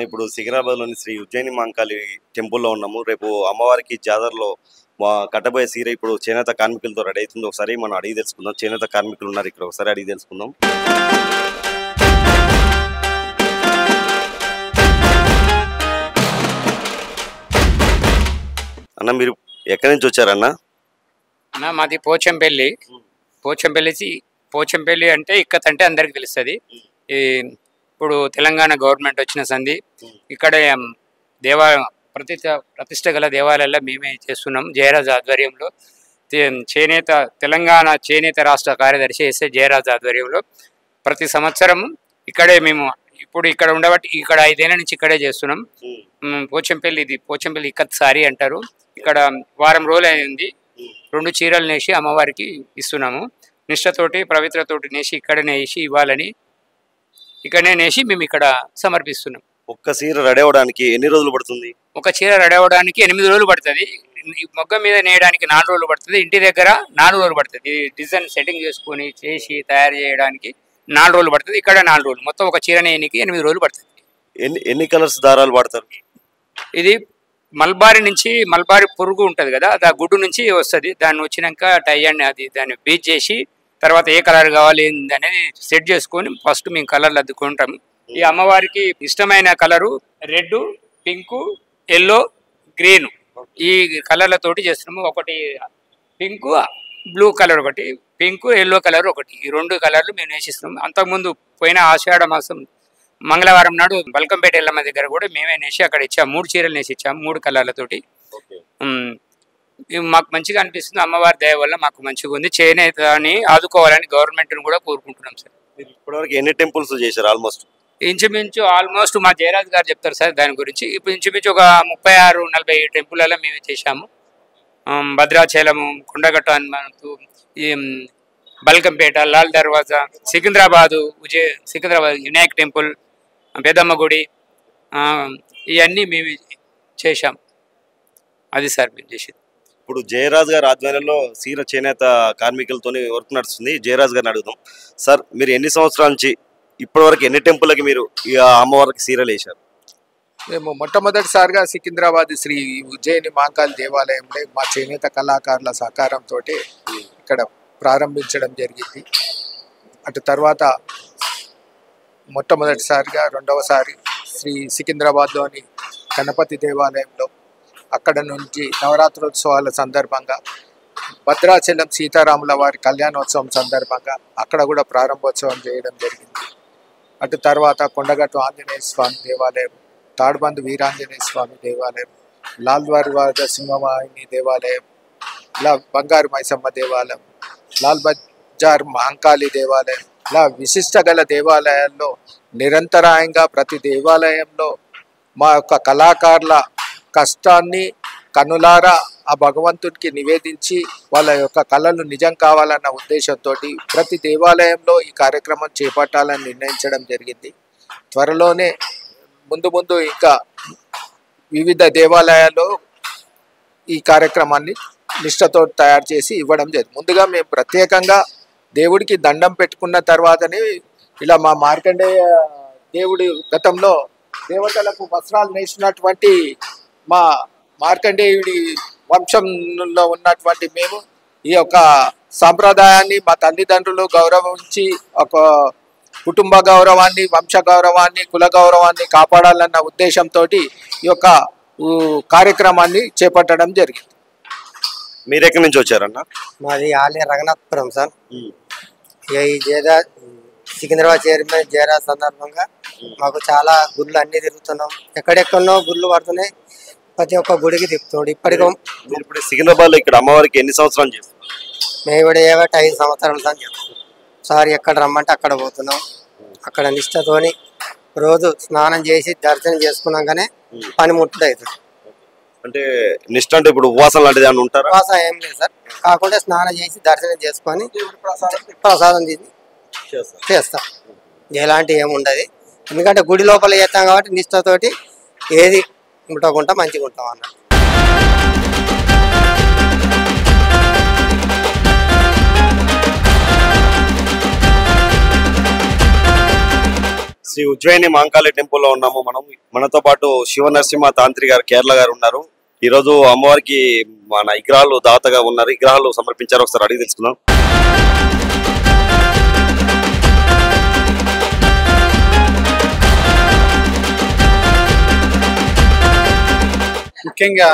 ఇప్పుడు సికింద్రాబాద్లోని శ్రీ ఉజ్జయిని మహంకాళి టెంపుల్లో ఉన్నాము. రేపు అమ్మవారికి జాతరలో కట్టబోయే సీర ఇప్పుడు చేనేత కార్మికులతో రెడీ అవుతుంది. ఒకసారి మనం అడిగి తెలుసుకుందాం. చేనేత కార్మికులు ఉన్నారు ఇక్కడ, ఒకసారి అడిగి తెలుసుకుందాం. అన్న, మీరు ఎక్కడి నుంచి వచ్చారన్న? అన్న, మాది పోచంపల్లి. పోచంపల్లి అంటే ఇక్కత్ అంటే అందరికి తెలుస్తుంది. ఇప్పుడు తెలంగాణ గవర్నమెంట్ వచ్చిన సంది ఇక్కడ ప్రతిష్ట గల దేవాలయాల్లో మేమే చేస్తున్నాం. జయరాజ్ ఆధ్వర్యంలో చేనేత తెలంగాణ చేనేత రాష్ట్ర కార్యదర్శి ఎస్ఏ జయరాజ్ ఆధ్వర్యంలో ప్రతి సంవత్సరం ఇక్కడే మేము ఇప్పుడు ఇక్కడ ఉండబట్టి ఇక్కడ 5 ఏళ్ల నుంచి ఇక్కడే చేస్తున్నాం. పోచంపల్లి ఇక్కత్ సారీ అంటారు. ఇక్కడ వారం రోజులు అయింది. 2 చీరలు నేసి అమ్మవారికి ఇస్తున్నాము. నిష్ఠతోటి పవిత్రతోటి నేసి ఇక్కడనే వేసి ఇవ్వాలని ఇక్కడనే నేసి మేము ఇక్కడ సమర్పిస్తున్నాం. ఒక్క చీర రెడీ అవ్వడానికి ఎన్ని రోజులు పడుతుంది? ఒక చీర రెడీ అవ్వడానికి 8 రోజులు పడుతుంది. మొగ్గ మీద నేయడానికి 4 రోజులు పడుతుంది. ఇంటి దగ్గర 4 రోజులు పడుతుంది. డిజైన్ సెట్టింగ్ చేసుకొని చేసి తయారు చేయడానికి 4 రోజులు పడుతుంది. ఇక్కడ 4 రోజులు. మొత్తం ఒక చీర నేయడానికి 8 రోజులు పడుతుంది. ఎన్ని కలర్స్ దారాలు వాడతారు? ఇది మల్బారి పురుగు ఉంటుంది కదా, ఆ గుడ్డు నుంచి వస్తుంది. దాన్ని వచ్చినాక టై అండ్ దాన్ని బీచ్ చేసి తర్వాత ఏ కలర్ కావాలి అనేది సెట్ చేసుకొని ఫస్ట్ మేము కలర్లు అద్దుకుంటాము. ఈ అమ్మవారికి ఇష్టమైన colour red, pink, yellow, green ఈ కలర్లతోటి చేస్తున్నాము. ఒకటి పింక్, బ్లూ కలర్ ఒకటి, పింక్, ఎల్లో కలర్ ఒకటి, ఈ 2 కలర్లు మేము నేసిస్తున్నాము. అంతకుముందు పోయిన ఆషాఢ మాసం మంగళవారం నాడు బల్కంపేట ఎల్లమ్మ దగ్గర కూడా మేమే నేసి అక్కడ ఇచ్చాము. 3 చీరలు నేసి ఇచ్చాము 3 కలర్లతోటి. మాకు మంచిగా అనిపిస్తుంది. అమ్మవారి దయ వల్ల మాకు మంచిగా ఉంది. చేనేతని ఆదుకోవాలని గవర్నమెంట్ని కూడా కోరుకుంటున్నాం సార్. ఇప్పటివరకు ఎన్ని టెంపుల్స్ చేశారు? ఆల్మోస్ట్ మా జయరాజ్ గారు చెప్తారు సార్ దాని గురించి. ఇప్పుడు ఇంచుమించు ఒక 36-40 టెంపుల్లో మేము చేశాము. భద్రాచలము, కొండగట్టు హనుమంతు, బల్కంపేట, లాల్ దర్వాజా, సికింద్రాబాద్ వినాయక్ టెంపుల్, పెద్దమ్మ గుడి ఇవన్నీ మేము చేశాం. అది సార్ మేము చేసేది. ఇప్పుడు జయరాజ్ గారి ఆధ్వర్యంలో సీర చేనేత కార్మికులతో వర్క్ నడుస్తుంది. జయరాజ్ గారిని అడుగుదాం. సార్, మీరు ఎన్ని సంవత్సరాల నుంచి ఇప్పటివరకు ఎన్ని టెంపుల్కి మీరు అమ్మవారికి సీరలు వేశారు? మేము మొట్టమొదటిసారిగా సికింద్రాబాద్ శ్రీ ఉజ్జయిని మహంకాళి దేవాలయంలో మా చేనేత కళాకారుల సహకారంతో ఇక్కడ ప్రారంభించడం జరిగింది. అటు తర్వాత మొట్టమొదటిసారిగా రెండవసారి సికింద్రాబాద్లోని గణపతి దేవాలయంలో, అక్కడ నుంచి నవరాత్రోత్సవాల సందర్భంగా భద్రాచలం సీతారాముల వారి కళ్యాణోత్సవం సందర్భంగా అక్కడ కూడా ప్రారంభోత్సవం చేయడం జరిగింది. అటు తర్వాత కొండగట్టు ఆంజనేయ స్వామి దేవాలయం, తాడ్బంద్ వీరాంజనేయ స్వామి దేవాలయం, లాల్ దర్వాజా సింహవాహిని దేవాలయం, ఇలా బంగారు మైసమ్మ దేవాలయం, లాల్ బజార్ మహంకాళి దేవాలయం, ఇలా విశిష్ట గల దేవాలయాల్లో నిరంతరాయంగా ప్రతి దేవాలయంలో మా యొక్క కళాకారుల కష్టాన్ని కనులారా ఆ భగవంతుడికి నివేదించి వాళ్ళ యొక్క కళలు నిజం కావాలన్న ఉద్దేశంతో ప్రతి దేవాలయంలో ఈ కార్యక్రమం చేపట్టాలని నిర్ణయించడం జరిగింది. త్వరలోనే ముందు ఇంకా వివిధ దేవాలయాల్లో ఈ కార్యక్రమాన్ని నిష్ఠతో తయారు చేసి ఇవ్వడం జరిగింది. ముందుగా మేము ప్రత్యేకంగా దేవుడికి దండం పెట్టుకున్న తర్వాతనే ఇలా మా మార్కండేయ దేవుడి గతంలో దేవతలకు వస్త్రాలు నేసినటువంటి మా మార్కండేయుడి వంశంలో ఉన్నటువంటి మేము ఈ యొక్క సాంప్రదాయాన్ని మా తల్లిదండ్రులు గౌరవించి ఒక కుటుంబ గౌరవాన్ని, వంశ గౌరవాన్ని, కుల గౌరవాన్ని కాపాడాలన్న ఉద్దేశంతో ఈ యొక్క కార్యక్రమాన్ని చేపట్టడం జరిగింది. మీరు ఎక్కడి నుంచి వచ్చారన్న? మాది ఆలయ రఘునాథపురం సార్. ఈ సికింద్రాబాద్ చైర్మన్ జయరాజ్ సందర్భంగా మాకు చాలా గుళ్ళు అన్ని తిరుగుతున్నాం. ఎక్కడెక్కడో గుళ్ళు పడుతున్నాయి. ప్రతి ఒక్క గుడికి తిప్పుతాడు. ఇప్పుడు సికింద్రాబాద్ లో ఇక్కడ అమ్మవారికి ఎన్ని సంవత్సరాలు చేస్తున్నాం? మేము కూడా 5 సంవత్సరాలు సార్ చెప్తున్నాం. సార్ ఎక్కడ రమ్మంటే అక్కడ పోతున్నాం. అక్కడ నిష్ఠతోని రోజు స్నానం చేసి దర్శనం చేసుకున్నాకనే పని ముట్టడు అవుతుంది. అంటే నిష్ఠ అంటే ఇప్పుడు ఉపవాసం లాంటిది ఏమైనా ఉంటారా? ఉపవాసం ఏం లేదు సార్, కాకుండా స్నానం చేసి దర్శనం చేసుకొని ప్రసాదం తీసి చేస్తాం. ఎలాంటి ఏముండదు. ఎందుకంటే గుడి లోపల చేస్తాం కాబట్టి నిష్ఠతోటి ఏది ముట్టకుండా మంచిగా ఉంటాం అన్నట్టు. శ్రీ ఉజ్జయిని మహంకాళి టెంపుల్లో ఉన్నాము మనం. మనతో పాటు శివ నరసింహ తాంత్రి గారు కేరళ గారు ఉన్నారు. ఈ రోజు అమ్మవారికి మన విగ్రహాలు దాతగా ఉన్నారు, విగ్రహాలు సమర్పించారు. ఒకసారి అడిగి తెలుసుకుందాం. ముఖ్యంగా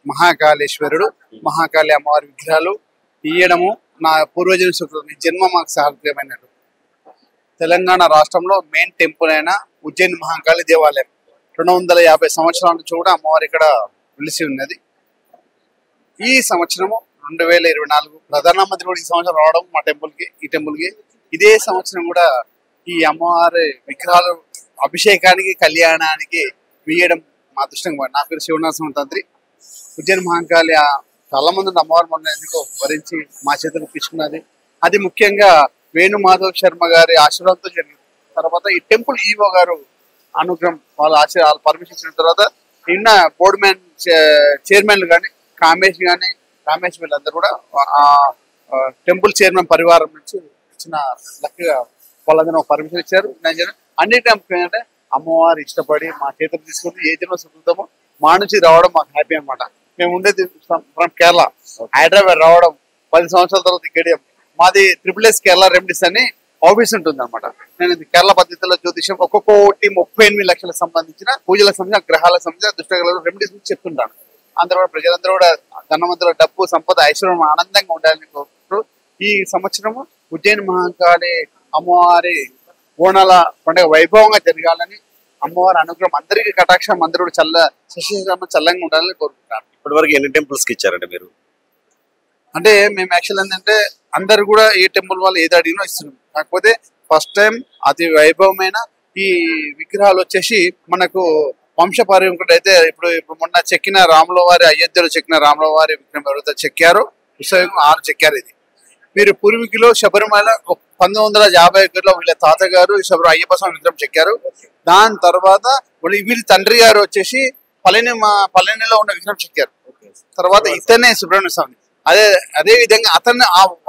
మహాకాళేశ్వరుడు, మహాకాళి అమ్మవారి విగ్రహాలు ఇయ్యడము నా పూర్వజన్మ సుకృతం. ఈ జన్మ మాకు సార్థకమైనట్టు. తెలంగాణ రాష్ట్రంలో మెయిన్ టెంపుల్ అయిన ఉజ్జయిని మహాకాళి దేవాలయం 250 సంవత్సరాల నుంచి కూడా అమ్మవారు ఇక్కడ వెలిసి ఉన్నది. ఈ సంవత్సరము 2024 ప్రధానమంత్రి కూడా ఈ సంవత్సరం రావడం మా టెంపుల్కి, ఈ టెంపుల్కి ఇదే సంవత్సరం కూడా ఈ అమ్మవారి విగ్రహాలు అభిషేకానికి, కళ్యాణానికి వేయడం మా అదృష్టంగా. నా పేరు శివనరసింహ తంత్రి. ఉజ్జయిని మహాకాళి చాలా మంది అమ్మవారి మొన్న ఎందుకో వరించి మా చేతులు ఇప్పించుకున్నది. అది ముఖ్యంగా వేణు మాధవ్ శర్మ గారి ఆశీర్వాదంతో జరిగింది. తర్వాత ఈ టెంపుల్ ఈవో గారు అనుగ్రహం, వాళ్ళ పర్మిషన్ ఇచ్చిన తర్వాత నిన్న బోర్డు మ్యాన్ చైర్మన్లు కానీ కామేష్ వీళ్ళందరూ కూడా టెంపుల్ చైర్మన్ పరివారం నుంచి ఇచ్చిన లక్కగా వాళ్ళందరూ పర్మిషన్ ఇచ్చారు. అన్ని టెంపుల్ ఏంటంటే అమ్మవారు ఇష్టపడి మా చేతులు తీసుకుని ఏ జన్మ సుకృతమో మా నుంచి రావడం మాకు హ్యాపీ అనమాట. మేము ఉండేది ఫ్రమ్ కేరళ, హైదరాబాద్ రావడం 10 సంవత్సరాల తర్వాత ఇక్కడ మాది SSS కేరళ రెమెడీస్ అని ఆఫీస్ ఉంటుంది అనమాట. నేను కేరళ పద్ధతిలో జ్యోతిష్యం ఒక్కొక్కటి 38 లక్షలకు సంబంధించిన పూజలకు సంబంధించిన, గ్రహాలకు సంబంధించిన దుష్టగ్రహాల రెమెడీస్ గురించి చెప్తుంటాను. అందరూ కూడా ప్రజలందరూ కూడా ధనవంతుల డబ్బు, సంపద, ఐశ్వర్యం, ఆనందంగా ఉండాలని కోరుకుంటూ ఈ సంవత్సరము ఉజ్జయిని మహాకాళి అమ్మవారి బోనాల పండుగ వైభవంగా జరగాలని, అమ్మవారి అనుగ్రహం అందరికీ కటాక్షం, అందరూ చల్లంగా ఉండాలని కోరుకుంటాను. ఇప్పటివరకు ఎన్ని టెంపుల్స్కి ఇచ్చారండి మీరు? అంటే మేము యాక్చువల్ ఏంటంటే అందరు కూడా ఏ టెంపుల్ వాళ్ళు ఏది అడిగినా ఇస్తున్నాం. కాకపోతే ఫస్ట్ టైం అతి వైభవమైన ఈ విగ్రహాలు వచ్చేసి మనకు వంశపారంపర్యం అయితే ఇప్పుడు మొన్న చెక్కిన రాముల వారి, అయోధ్యలో చెక్కిన రాముల వారి విగ్రహం ఎవరైతే చెక్కారో ఉత్సవం 6 చెక్కారు. ఇది మీరు పూర్వీకులు శబరిమల 1951లో వీళ్ళ తాతగారు అయ్యప్ప స్వామి విగ్రహం చెక్కారు. దాని తర్వాత వీళ్ళ తండ్రి గారు వచ్చేసి పళనిలో ఉన్న విగ్రహం చెక్కారు. తర్వాత ఇతనే సుబ్రహ్మణ్య స్వామి. అదే విధంగా అతన్ని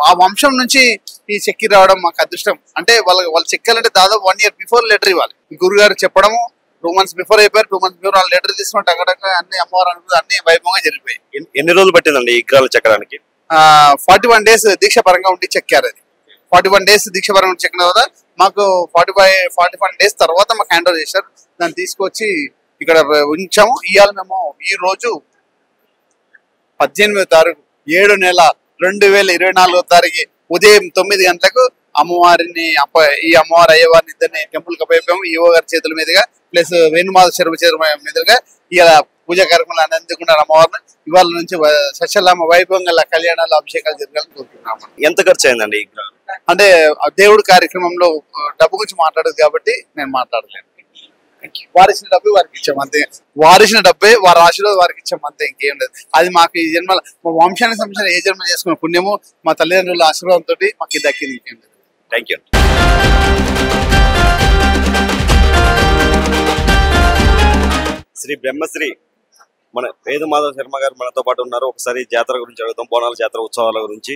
ఆ వంశం నుంచి ఈ చెక్కి రావడం మాకు అదృష్టం. అంటే వాళ్ళు చెక్కాలంటే దాదాపు 1 year బిఫోర్ లెటర్ ఇవ్వాలి. గురుగారు చెప్పడము 2 months బిఫోర్ అయిపోయారు. 2 months బిఫోర్ వాళ్ళు లెటర్ తీసుకుని టగటగా అన్ని అమ్మవారు అనుకుంటే అన్ని వైభవంగా జరిగిపోయాయి. ఎన్ని రోజులు పట్టిందండి ఈ విగ్రహాలు చెక్కడానికి? 41 days దీక్ష పరంగా ఉండి చెక్కారు. అది 41 days దీక్ష పరంగా చెక్కిన తర్వాత మాకు 41 days తర్వాత మాకు హ్యాండ్ ఓవర్ చేశారు. దాన్ని తీసుకొచ్చి ఇక్కడ ఉంచాము. ఇవాళ మేము ఈ రోజు 18వ తారీఖు 7 నెల 2024వ తారీఖు ఉదయం 9 గంటలకు అమ్మవారిని ఈ అమ్మవారి అయ్యవారిని ఇద్దరిని టెంపుల్ కి అప్పయ్యాము. ఈవో గారి చేతుల మీదుగా ప్లస్ వేణుమాధవ శర్మ చేతుల మీదుగా ఇలా పూజా కార్యక్రమాలు అందుకున్నారు. అమ్మవారిని ఇవాళ నుంచి సచలామ వైభవంగా కళ్యాణాలు, అభిషేకాలు జరగాలని కోరుకుంటున్నాము. ఎంత ఖర్చు అయిందండి ఈ విగ్రహం? అంటే దేవుడి కార్యక్రమంలో డబ్బు గురించి మాట్లాడదు కాబట్టి నేను మాట్లాడలేను. వారిసిన డబ్బే వారికి ఇచ్చాం అంతే. వారిసిన డబ్బే వారి ఆశీర్వాదం వారికి ఇచ్చాం అంతే, ఇంకేం లేదు. అది మాకు ఈ జన్మ మా వంశానికి సంబంధించిన ఏ జన్మ చేసుకున్న పుణ్యము మా తల్లిదండ్రుల ఆశీర్వాదంతో మాకు దక్కింది, ఇంకేం లేదు. Thank you. శ్రీ బ్రహ్మశ్రీ మన వేణు మాధవ శర్మ గారు మనతో పాటు ఉన్నారు. ఒకసారి జాతర గురించి అడుగుతాం, బోనాల జాతర ఉత్సవాల గురించి.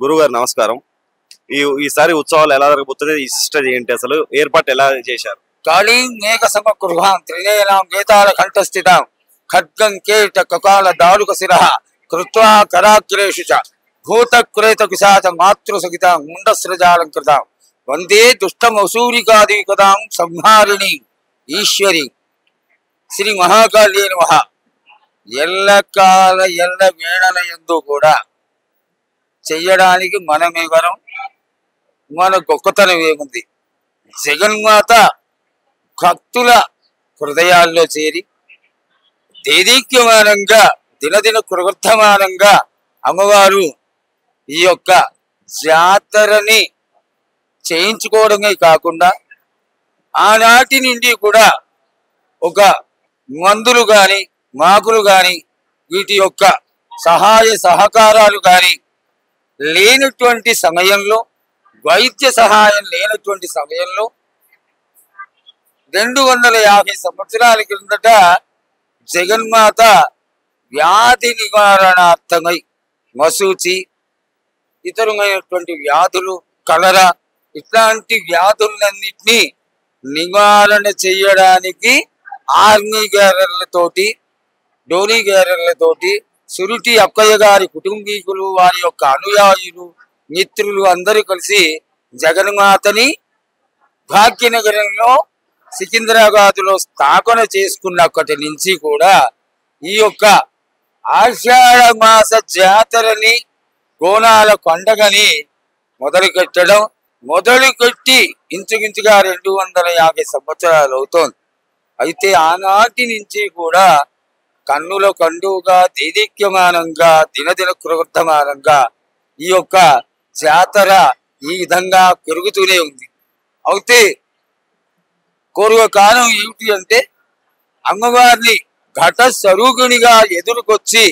గురుగారు నమస్కారం. ఈసారి ఉత్సవాలు ఎలా జరగబోతుంది, ఈ సిస్టర్ ఏంటి, అసలు ఏర్పాటు ఎలా చేశారు? కాళీం ఏక సమగృహాం త్రినేనాం గేతాల కంఠస్థితాం ఖడ్గం కేట కకాల దారుక శిరః కృత్వా కరాగ్రేషు చ భూతక్రేత పిశాచ మాతృసహితాం ముండస్రజాలంకృతాం వందే దుష్టమసూరికాదికదాం సంహారిణి ఈశ్వరి శ్రీ మహాకాళీ నమః. ఎల్లకాల ఎల్ల వేళల యందు కూడా చెయ్యడానికి మనమెవరం, మన గొప్పతనం ఏముంది? జగన్మాత భక్తుల హృదయాల్లో చేరి దేదీక్యమానంగా దినదిన కృవర్ధమానంగా అమ్మవారు ఈ యొక్క జాతరని చేయించుకోవడమే కాకుండా ఆనాటి నుండి కూడా ఒక మందులు గాని మాకులు గాని వీటి యొక్క సహాయ సహకారాలు గాని లేనటువంటి సమయంలో, వైద్య సహాయం లేనటువంటి సమయంలో 250 సంవత్సరాల క్రిందట జగన్మాత వ్యాధి నివారణార్థమై మసూచి, ఇతరమైనటువంటి వ్యాధులు, కలరా, ఇట్లాంటి వ్యాధులన్నిటినీ నివారణ చేయడానికి ఆర్మీ గ్యారెళ్లతోటి, డోనీ గ్యారెళ్లతోటి, సురుటి అక్కయ్య గారి కుటుంబీకులు, వారి యొక్క అనుయాయులు, మిత్రులు అందరూ కలిసి జగన్మాతని భాగ్యనగరంలో సికింద్రాబాద్లో స్థాపన చేసుకున్నప్పటి నుంచి కూడా ఈ యొక్క ఆషాఢ మాస జాతరని, బోనాల పండగని మొదలుపెట్టి ఇంచుమించుగా 250 సంవత్సరాలు అవుతోంది. అయితే ఆనాటి నుంచి కూడా కన్నుల కండుగా, దేదీప్యమానంగా, దినదిన కృవర్ధమానంగా ఈ యొక్క జాతర ఈ విధంగా పెరుగుతూనే ఉంది. అయితే పూర్వకాలం ఏమిటి అంటే, అమ్మవారిని ఘట స్వరూపిణిగా ఎదుర్కొచ్చి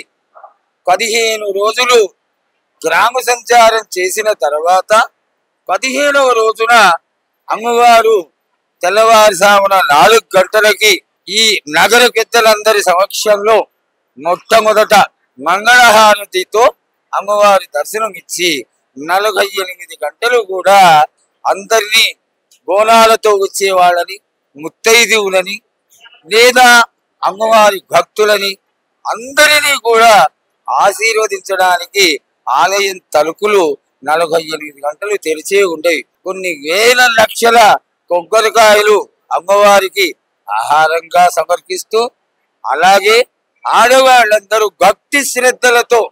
15 రోజులు గ్రామ సంచారం చేసిన తర్వాత 15వ రోజున అమ్మవారు తెల్లవారుజామున 4 గంటలకి ఈ నగర పెద్దలందరి సమక్షంలో మొట్టమొదట మంగళహారతితో అమ్మవారి దర్శనం ఇచ్చి 48 గంటలు కూడా అందరినీ బోనాలతో వచ్చే వాళ్ళని, ముత్తైదువులని లేదా అమ్మవారి భక్తులని అందరినీ కూడా ఆశీర్వదించడానికి ఆలయం తలుపులు 48 గంటలు తెరిచే ఉండేవి. కొన్ని వేల లక్షల కొబ్బరికాయలు అమ్మవారికి ఆహారంగా సమర్పిస్తూ, అలాగే ఆడవాళ్ళందరూ భక్తి శ్రద్ధలతో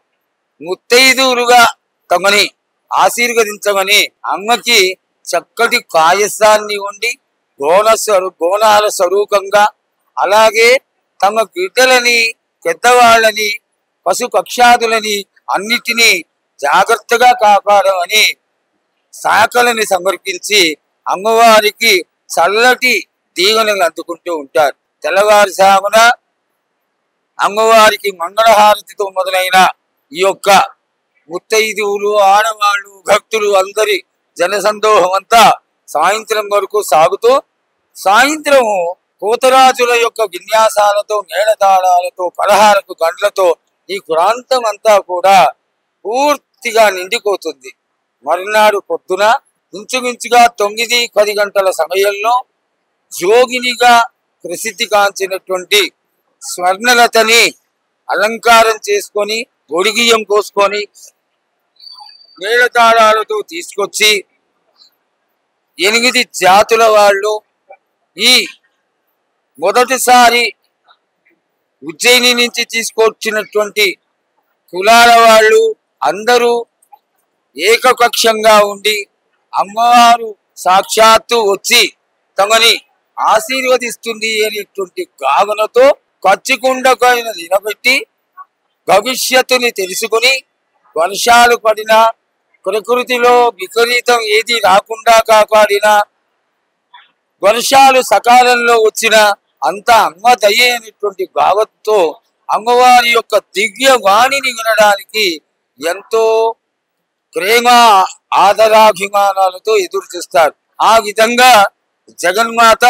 ముత్తైదువులుగా తమని ఆశీర్వదించమని అమ్మకి చక్కటి పాయసాన్ని వండి బోనాల స్వరూపంగా, అలాగే తమ బిడ్డలని, పెద్దవాళ్ళని, పశు పక్షాదులని అన్నిటినీ జాగ్రత్తగా కాపాడమని శాఖలని సమర్పించి అమ్మవారికి చల్లటి దీవెనలు అందుకుంటూ ఉంటారు. తెల్లవారుజామున అమ్మవారికి మంగళహారతితో మొదలైన ఈ యొక్క ముత్తైదువులు, ఆడవాళ్ళు, భక్తులు అందరి జనసందోహం అంతా సాయంత్రం వరకు సాగుతూ, సాయంత్రం కోతరాజుల యొక్క విన్యాసాలతో, మేళతాళాలతో, పలహారపు గండ్లతో ఈ ప్రాంతం అంతా కూడా పూర్తిగా నిండిపోతుంది. మరునాడు పొద్దున ఇంచుమించుగా 9-10 గంటల సమయంలో జోగినిగా ప్రసిద్ధి కాంచినటువంటి స్వర్ణలతని అలంకారం చేసుకొని, ఒడిగియం కోసుకొని, మేళతాళాలతో తీసుకొచ్చి 8 జాతుల వాళ్ళు, ఈ మొదటిసారి ఉజ్జయిని నుంచి తీసుకొచ్చినటువంటి కులాల వాళ్ళు అందరూ ఏకపక్షంగా ఉండి అమ్మవారు సాక్షాత్తు వచ్చి తమని ఆశీర్వదిస్తుంది అనేటువంటి భావనతో కచ్చికుండపైన నిలబెట్టి భవిష్యత్తుని తెలుసుకుని, వర్షాలు పడినా, ప్రకృతిలో విపరీతం ఏది రాకుండా కాపాడినా, వర్షాలు సకాలంలో వచ్చినా అంతా అమ్మ దయ అనేటువంటి భావంతో అమ్మవారి యొక్క దివ్య వాణిని వినడానికి ఎంతో ప్రేమ, ఆదరాభిమానాలతో ఎదురు చూస్తారు. ఆ విధంగా జగన్మాత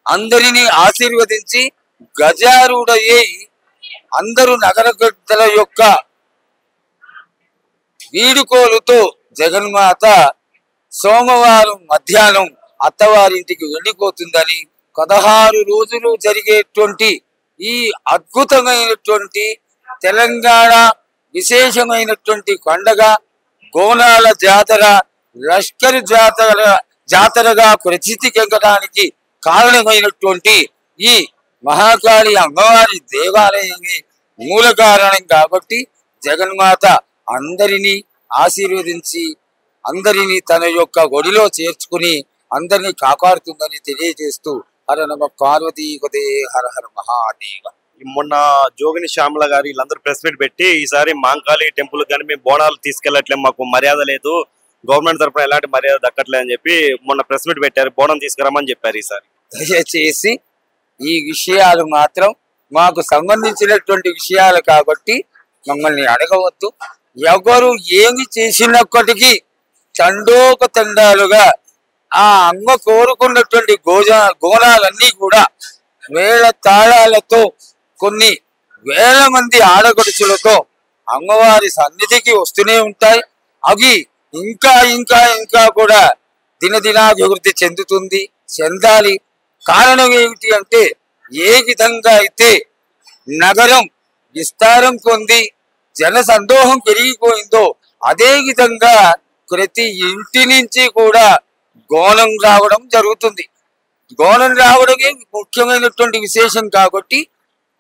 అందరినీ ఆశీర్వదించి గజారూఢయ్యి అందరూ నగరగడ్డల యొక్క వీడుకోలుతో జగన్మాత సోమవారం మధ్యాహ్నం అత్తవారింటికి వెళ్ళిపోతుందని, 16 రోజులు జరిగేటువంటి ఈ అద్భుతమైనటువంటి తెలంగాణ విశేషమైనటువంటి పండగ బోనాల జాతర లష్కర్ జాతరగా ప్రసిద్ధికెక్కడానికి కారణమైనటువంటి ఈ మహాకాళి అమ్మవారి దేవాలయమే మూల కారణం. కాబట్టి జగన్మాత అందరినీ ఆశీర్వదించి అందరినీ తన యొక్క ఒడిలో చేర్చుకుని అందరినీ కాపాడుతుందని తెలియజేస్తూ హర నమ పార్వతీపతే హర హర మహాదేవ. మొన్న జోగిని శ్యామల గారు వీళ్ళందరూ ప్రెస్ మీట్ పెట్టి ఈసారి మాంకాళి టెంపుల్ కానీ మేము బోనాలు తీసుకెళ్లట్లేదు, మాకు మర్యాద లేదు, గవర్నమెంట్ తరఫున ఎలాంటి మర్యాద దక్కట్లేదు అని చెప్పి మొన్న ప్రెస్ మీట్ పెట్టారు. బోనం తీసుకురామని చెప్పారు. ఈసారి దయచేసి ఈ విషయాలు మాత్రం మాకు సంబంధించినటువంటి విషయాలు కాబట్టి మమ్మల్ని అడగవద్దు. ఎవరు ఏమి చేసినప్పటికీ తండోపతండాలుగా ఆ అమ్మ కోరుకున్నటువంటి గోనాలన్నీ కూడా వేల తాళాలతో, కొన్ని వేల మంది ఆడగడుచులతో అమ్మవారి సన్నిధికి వస్తూనే ఉంటాయి. అవి ఇంకా ఇంకా ఇంకా కూడా దినదినాభివృద్ధి చెందాలి. కారణం ఏమిటి అంటే, ఏ విధంగా అయితే నగరం విస్తారం పొంది జన సందోహం పెరిగిపోయిందో అదే విధంగా ప్రతి ఇంటి నుంచి కూడా గోనం రావడం జరుగుతుంది. గోనం రావడమే ముఖ్యమైనటువంటి విశేషం కాబట్టి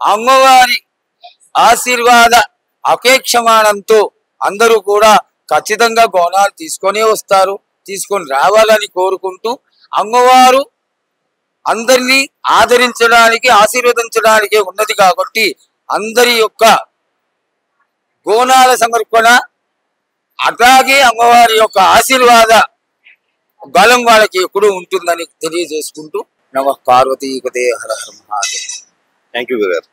అమ్మవారి ఆశీర్వాద అపేక్షమానంతో అందరూ కూడా ఖచ్చితంగా గోనాలు తీసుకొని రావాలని కోరుకుంటూ, అమ్మవారు అందరినీ ఆదరించడానికి ఆశీర్వదించడానికే ఉన్నది కాబట్టి అందరి యొక్క గోనాల సమర్పణ అట్లాగే అమ్మవారి యొక్క ఆశీర్వాద బలం వాళ్ళకి ఎప్పుడూ ఉంటుందని తెలియజేసుకుంటూ నమః పార్వతీ పదే హర హర మహాదేవ్. థ్యాంక్ యూ గురుగారు.